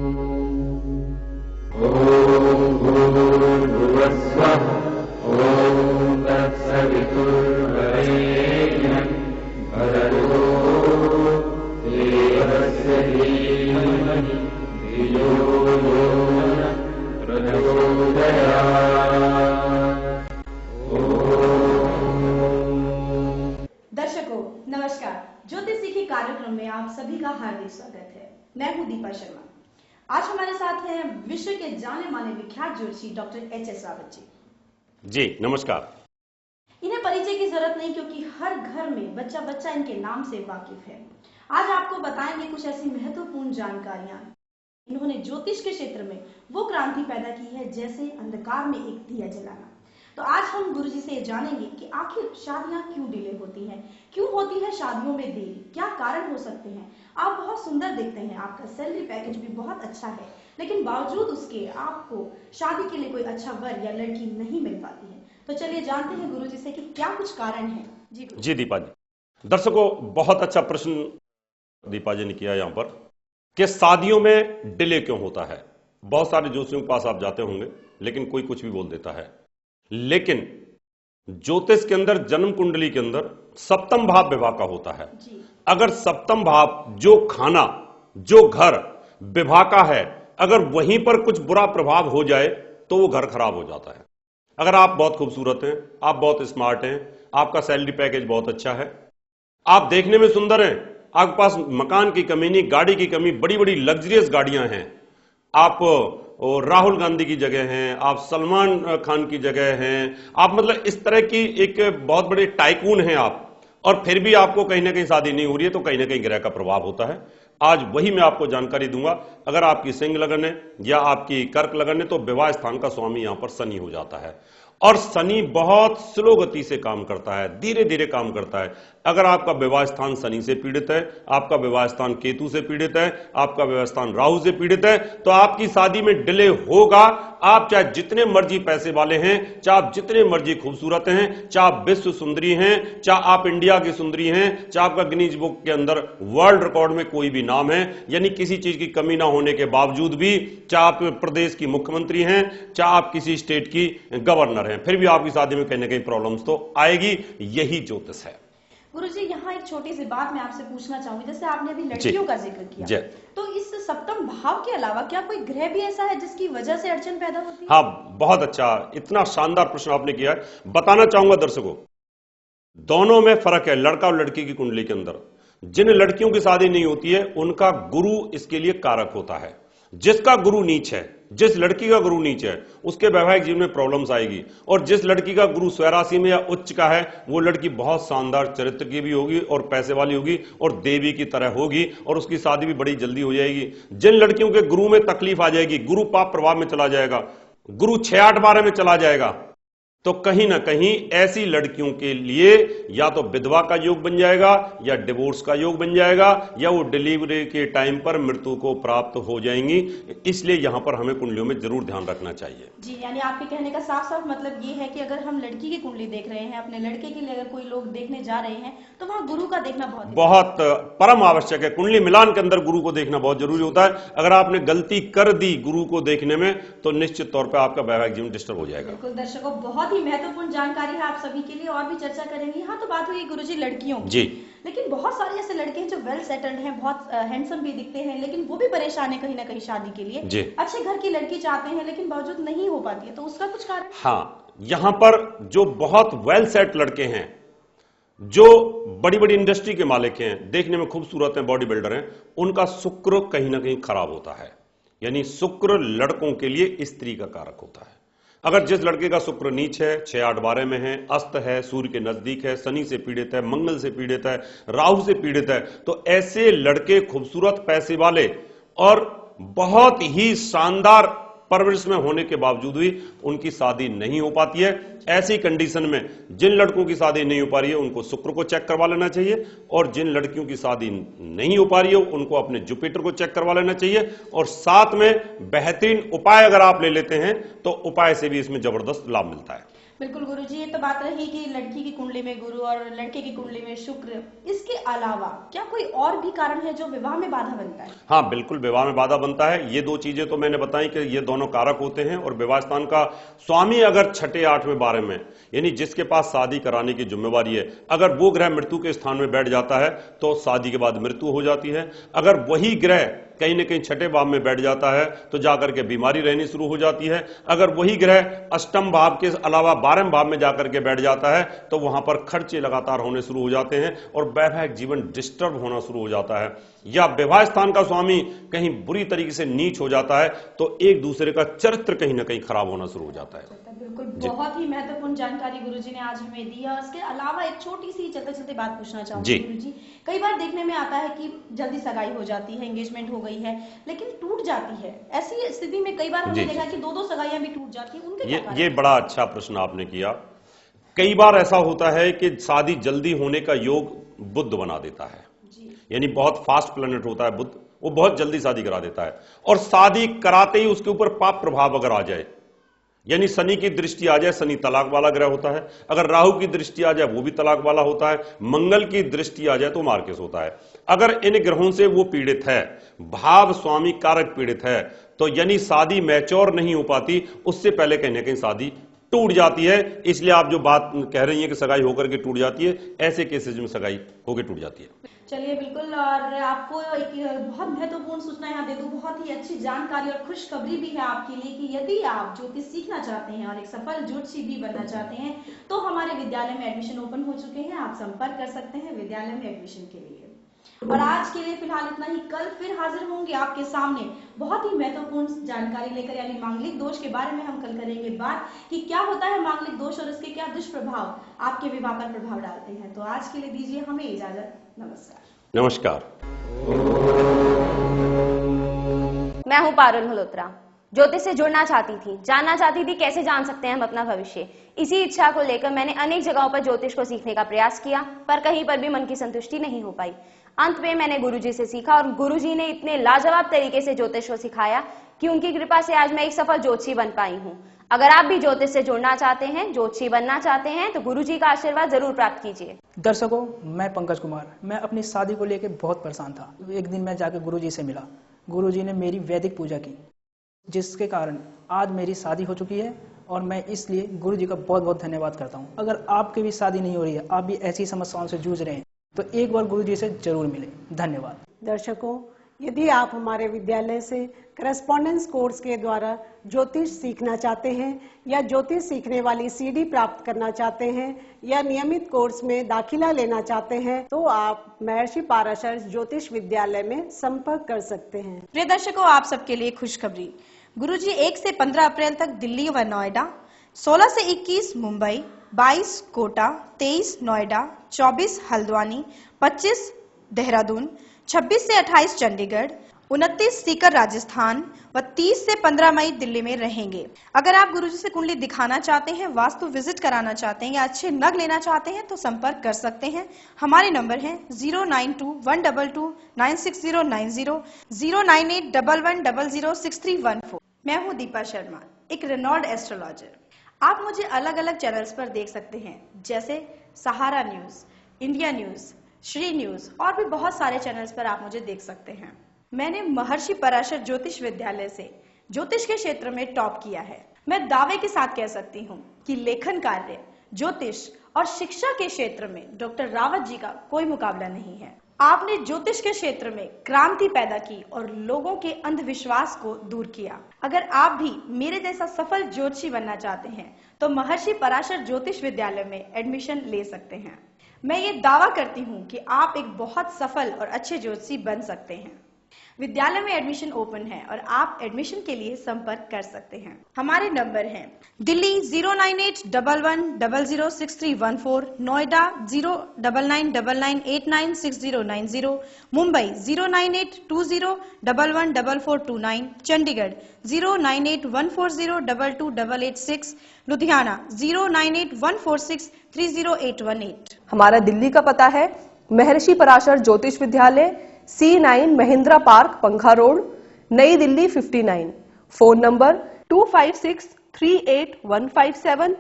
ॐ भूर्भुवस्सुवः ॐ तत्सवितुर्वरेण्यं भर्गो देवस्य धीमहि धियो यो नः प्रचोदयात्। दर्शकों नमस्कार, ज्योतिषी के कार्यक्रम में आप सभी का हार्दिक स्वागत है। मैं हूं दीपा शर्मा। आज हमारे साथ हैं विश्व के जाने माने विख्यात ज्योतिषी डॉक्टर एच.एस. रावत जी। जी नमस्कार। इन्हें परिचय की जरूरत नहीं क्योंकि हर घर में बच्चा बच्चा इनके नाम से वाकिफ है। आज आपको बताएंगे कुछ ऐसी महत्वपूर्ण जानकारियां। इन्होंने ज्योतिष के क्षेत्र में वो क्रांति पैदा की है जैसे अंधकार में एक दिया जलाना। तो आज हम गुरुजी से जानेंगे कि आखिर शादियां क्यों डिले होती हैं, क्यों होती है शादियों में देरी, क्या कारण हो सकते हैं। आप बहुत सुंदर दिखते हैं, आपका सैलरी पैकेज भी बहुत अच्छा है, लेकिन बावजूद उसके आपको शादी के लिए कोई अच्छा वर या लड़की नहीं मिल पाती है। तो चलिए जानते हैं गुरुजी से कि क्या कुछ कारण है। जी दीपा जी। दर्शकों बहुत अच्छा प्रश्न दीपा जी ने किया यहाँ पर कि शादियों में डिले क्यों होता है। बहुत सारे ज्योतिषियों के पास आप जाते होंगे लेकिन कोई कुछ भी बोल देता है, लेकिन ज्योतिष के अंदर जन्म कुंडली के अंदर सप्तम भाव विवाह का होता है। अगर सप्तम भाव जो खाना जो घर विवाह का है, अगर वहीं पर कुछ बुरा प्रभाव हो जाए तो वो घर खराब हो जाता है। अगर आप बहुत खूबसूरत हैं, आप बहुत स्मार्ट हैं, आपका सैलरी पैकेज बहुत अच्छा है, आप देखने में सुंदर हैं, आपके पास मकान की कमी नहीं, गाड़ी की कमी, बड़ी बड़ी लग्जरियस गाड़ियां हैं, आप राहुल गांधी की जगह हैं, आप सलमान खान की जगह हैं, आप मतलब इस तरह की एक बहुत बड़े टाइकून हैं आप, और फिर भी आपको कहीं ना कहीं शादी नहीं हो रही है, तो कहीं ना कहीं ग्रह का प्रभाव होता है। आज वही मैं आपको जानकारी दूंगा। अगर आपकी सिंह लगन है या आपकी कर्क लगन है तो विवाह स्थान का स्वामी यहां पर शनि हो जाता है, और शनि बहुत स्लो गति से काम करता है, धीरे धीरे काम करता है। अगर आपका विवाह स्थान शनि से पीड़ित है, आपका विवाह स्थान केतु से पीड़ित है, आपका विवाह स्थान राहु से पीड़ित है, तो आपकी शादी में डिले होगा। आप चाहे जितने मर्जी पैसे वाले हैं, चाहे आप जितने मर्जी खूबसूरत हैं, चाहे आप विश्व सुंदरी हैं, चाहे आप इंडिया की सुंदरी हैं, चाहे आपका गिनीज बुक के अंदर वर्ल्ड रिकॉर्ड में कोई भी नाम है, यानी किसी चीज की कमी ना होने के बावजूद भी, चाहे आप प्रदेश की मुख्यमंत्री हैं, चाहे आप किसी स्टेट की गवर्नर हैं, फिर भी आपकी शादी में कहीं ना कहीं प्रॉब्लम्स तो आएगी। यही ज्योतिष है। गुरुजी यहाँ एक छोटी सी बात मैं आपसे पूछना चाहूंगी। जैसे आपने अभी लड़कियों का जिक्र किया, तो इस सप्तम भाव के अलावा क्या कोई ग्रह भी ऐसा है जिसकी वजह से अड़चन पैदा होती है? हाँ, बहुत अच्छा, इतना शानदार प्रश्न आपने किया है। बताना चाहूंगा दर्शकों, दोनों में फर्क है। लड़का और लड़की की कुंडली के अंदर जिन लड़कियों की शादी नहीं होती है उनका गुरु इसके लिए कारक होता है। जिसका गुरु नीच है, जिस लड़की का गुरु नीच है, उसके वैवाहिक जीवन में प्रॉब्लम्स आएगी। और जिस लड़की का गुरु स्वराशि में या उच्च का है, वो लड़की बहुत शानदार चरित्र की भी होगी और पैसे वाली होगी और देवी की तरह होगी, और उसकी शादी भी बड़ी जल्दी हो जाएगी। जिन लड़कियों के गुरु में तकलीफ आ जाएगी, गुरु पाप प्रभाव में चला जाएगा, गुरु 6-8-12 में चला जाएगा, तो कहीं ना कहीं ऐसी लड़कियों के लिए या तो विधवा का योग बन जाएगा या डिवोर्स का योग बन जाएगा, या वो डिलीवरी के टाइम पर मृत्यु को प्राप्त हो जाएंगी। इसलिए यहां पर हमें कुंडलियों में जरूर ध्यान रखना चाहिए। जी, यानी आपके कहने का साफ साफ मतलब ये है कि अगर हम लड़की की कुंडली देख रहे हैं, अपने लड़के के लिए अगर कोई लोग देखने जा रहे हैं, तो वहां गुरु का देखना बहुत परम आवश्यक है। कुंडली मिलान के अंदर गुरु को देखना बहुत जरूरी होता है। अगर आपने गलती कर दी गुरु को देखने में, तो निश्चित तौर पर आपका वैवाहिक जीवन डिस्टर्ब हो जाएगा। बिल्कुल दर्शकों, बहुत महत्वपूर्ण जानकारी है आप सभी के लिए, और भी चर्चा करेंगे। यहाँ तो बात हुई गुरुजी लड़कियों की, लेकिन बहुत सारे ऐसे लड़के हैं जो वेल सेटल्ड हैं, बहुत हैंडसम भी दिखते हैं, लेकिन वो भी परेशान है कहीं ना कहीं शादी के लिए। अच्छे घर की लड़की चाहते हैं लेकिन बावजूद नहीं हो पाती है, तो उसका कुछ कारण? हाँ, यहां पर जो बहुत वेल सेट लड़के हैं, जो बड़ी बड़ी इंडस्ट्री के मालिक हैं, देखने में खूबसूरत हैं, बॉडी बिल्डर हैं, उनका शुक्र कहीं ना कहीं खराब होता है। यानी शुक्र लड़कों के लिए स्त्री का कारक होता है। अगर जिस लड़के का शुक्र नीच है, 6-8-12 में है, अस्त है, सूर्य के नजदीक है, शनि से पीड़ित है, मंगल से पीड़ित है, राहु से पीड़ित है, तो ऐसे लड़के खूबसूरत, पैसे वाले और बहुत ही शानदार परवरिश में होने के बावजूद भी उनकी शादी नहीं हो पाती है। ऐसी कंडीशन में जिन लड़कों की शादी नहीं हो पा रही है उनको शुक्र को चेक करवा लेना चाहिए, और जिन लड़कियों की शादी नहीं हो पा रही है उनको अपने जुपिटर को चेक करवा लेना चाहिए। और साथ में बेहतरीन उपाय अगर आप ले लेते हैं तो उपाय से भी इसमें जबरदस्त लाभ मिलता है। बिल्कुल गुरुजी, ये तो बात रही कि लड़की की कुंडली में गुरु और लड़के की कुंडली में शुक्र। इसके अलावा क्या कोई और भी कारण है जो विवाह में बाधा बनता है? हाँ, बिल्कुल विवाह में बाधा बनता है। ये दो चीजें तो मैंने बताई कि ये दोनों कारक होते हैं। और विवाह स्थान का स्वामी अगर छठे, आठवें, 12 में, यानी जिसके पास शादी कराने की जिम्मेवारी है, अगर वो ग्रह मृत्यु के स्थान में बैठ जाता है तो शादी के बाद मृत्यु हो जाती है। अगर वही ग्रह कहीं न कहीं छठे भाव में बैठ जाता है तो जाकर के बीमारी रहनी शुरू हो जाती है। अगर वही ग्रह अष्टम भाव के अलावा 12वें भाव में जाकर के बैठ जाता है तो वहां पर खर्चे लगातार होने शुरू हो जाते हैं और वैवाहिक जीवन डिस्टर्ब होना शुरू हो जाता है। या विवाह स्थान का स्वामी कहीं बुरी तरीके से नीच हो जाता है तो एक दूसरे का चरित्र कहीं ना कहीं खराब होना शुरू हो जाता है। बिल्कुल, बहुत ही महत्वपूर्ण जानकारी गुरुजी ने आज हमें दी है। इसके अलावा एक छोटी सी चलते चलते बात पूछना चाहूंगी गुरुजी, कई बार देखने में आता है कि जल्दी सगाई हो जाती है, एंगेजमेंट हो गई है, लेकिन टूट जाती है। ऐसी स्थिति में कई बार हमने देखा कि दो दो सगाइयां भी टूट जाती है, उनके क्या कारण? ये बड़ा अच्छा प्रश्न आपने किया। कई बार ऐसा होता है कि शादी जल्दी होने का योग बुध बना देता है, यानी बहुत फास्ट प्लैनेट होता है बुध, वो बहुत जल्दी शादी करा देता है। और शादी कराते ही उसके ऊपर पाप प्रभाव अगर आ जाए, यानी शनि की दृष्टि आ जाए, शनि तलाक वाला ग्रह होता है। अगर राहु की दृष्टि आ जाए वो भी तलाक वाला होता है। मंगल की दृष्टि आ जाए तो मार्केस होता है। अगर इन ग्रहों से वो पीड़ित है, भाव स्वामी कारक पीड़ित है, तो यानी शादी मैच्योर नहीं हो पाती, उससे पहले कहीं ना कहीं शादी टूट जाती है। इसलिए आप जो बात कह रही हैं कि सगाई होकर के टूट जाती है, ऐसे केसेस में सगाई होकर टूट जाती है। चलिए बिल्कुल, और आपको एक बहुत महत्वपूर्ण सूचना यहाँ दे दूं, बहुत ही अच्छी जानकारी और खुशखबरी भी है आपके लिए कि यदि आप ज्योतिष सीखना चाहते हैं और एक सफल ज्योतिषी भी बनना चाहते हैं तो हमारे विद्यालय में एडमिशन ओपन हो चुके हैं। आप संपर्क कर सकते हैं विद्यालय में एडमिशन के लिए। और आज के लिए फिलहाल इतना ही। कल फिर हाजिर होंगे आपके सामने बहुत ही महत्वपूर्ण जानकारी लेकर, यानी मांगलिक दोष के बारे में हम कल करेंगे बात कि क्या होता है मांगलिक दोष और इसके क्या दुष्प्रभाव आपके विवाह पर प्रभाव डालते हैं। तो आज के लिए दीजिए हमें इजाजत। नमस्कार। नमस्कार। मैं हूं पारुल मल्होत्रा। ज्योतिष से जुड़ना चाहती थी, जानना चाहती थी कैसे जान सकते हैं हम अपना भविष्य। इसी इच्छा को लेकर मैंने अनेक जगहों पर ज्योतिष को सीखने का प्रयास किया, पर कहीं पर भी मन की संतुष्टि नहीं हो पाई। अंत में मैंने गुरुजी से सीखा और गुरुजी ने इतने लाजवाब तरीके से ज्योतिष को सिखाया कि उनकी कृपा से आज मैं एक सफल ज्योतिषी बन पाई हूँ। अगर आप भी ज्योतिष से जुड़ना चाहते हैं, ज्योतिषी बनना चाहते हैं, तो गुरुजी का आशीर्वाद जरूर प्राप्त कीजिए। दर्शकों, मैं पंकज कुमार। मैं अपनी शादी को लेकर बहुत परेशान था। एक दिन मैं जाकर गुरुजी से मिला। गुरुजी ने मेरी वैदिक पूजा की, जिसके कारण आज मेरी शादी हो चुकी है और मैं इसलिए गुरुजी का बहुत बहुत धन्यवाद करता हूँ। अगर आपकी भी शादी नहीं हो रही है, आप भी ऐसी समस्याओं से जूझ रहे हैं, तो एक बार गुरुजी से जरूर मिले। धन्यवाद। दर्शकों, यदि आप हमारे विद्यालय से करस्पॉन्डेंस कोर्स के द्वारा ज्योतिष सीखना चाहते हैं या ज्योतिष सीखने वाली सीडी प्राप्त करना चाहते हैं या नियमित कोर्स में दाखिला लेना चाहते हैं, तो आप महर्षि पाराशर ज्योतिष विद्यालय में संपर्क कर सकते हैं। प्रिय दर्शकों, आप सबके लिए खुशखबरी। गुरुजी 1 से 15 अप्रैल तक दिल्ली व नोएडा, 16 से 21 मुंबई, 22 कोटा, 23 नोएडा, 24 हल्द्वानी, 25 देहरादून, 26 से 28 चंडीगढ़, 29 सीकर राजस्थान व 30 से 15 मई दिल्ली में रहेंगे। अगर आप गुरुजी से कुंडली दिखाना चाहते हैं, वास्तु विजिट कराना चाहते हैं या अच्छे नग लेना चाहते हैं तो संपर्क कर सकते हैं। हमारे नंबर हैं 092-122-96090, 09811006314। मैं हूँ दीपा शर्मा, एक रेनॉल्ड एस्ट्रोलॉजर। आप मुझे अलग अलग चैनल्स पर देख सकते हैं, जैसे Sahara news, India news, Shri news और भी बहुत सारे चैनल्स पर आप मुझे देख सकते हैं। मैंने महर्षि पराशर ज्योतिष विद्यालय से ज्योतिष के क्षेत्र में टॉप किया है। मैं दावे के साथ कह सकती हूँ कि लेखन कार्य, ज्योतिष और शिक्षा के क्षेत्र में डॉक्टर रावत जी का कोई मुकाबला नहीं है। आपने ज्योतिष के क्षेत्र में क्रांति पैदा की और लोगों के अंधविश्वास को दूर किया। अगर आप भी मेरे जैसा सफल ज्योतिषी बनना चाहते हैं तो महर्षि पराशर ज्योतिष विद्यालय में एडमिशन ले सकते हैं। मैं ये दावा करती हूँ कि आप एक बहुत सफल और अच्छे ज्योतिषी बन सकते हैं। विद्यालय में एडमिशन ओपन है और आप एडमिशन के लिए संपर्क कर सकते हैं। हमारे नंबर हैं दिल्ली 09811006314, नोएडा 09999896090, मुंबई 09820114429, चंडीगढ़ 09814022886, लुधियाना 09814630818। हमारा दिल्ली का पता है महर्षि पराशर ज्योतिष विद्यालय, C9 महिंद्रा पार्क, पंखा रोड, नई दिल्ली 59। Phone number 25638157।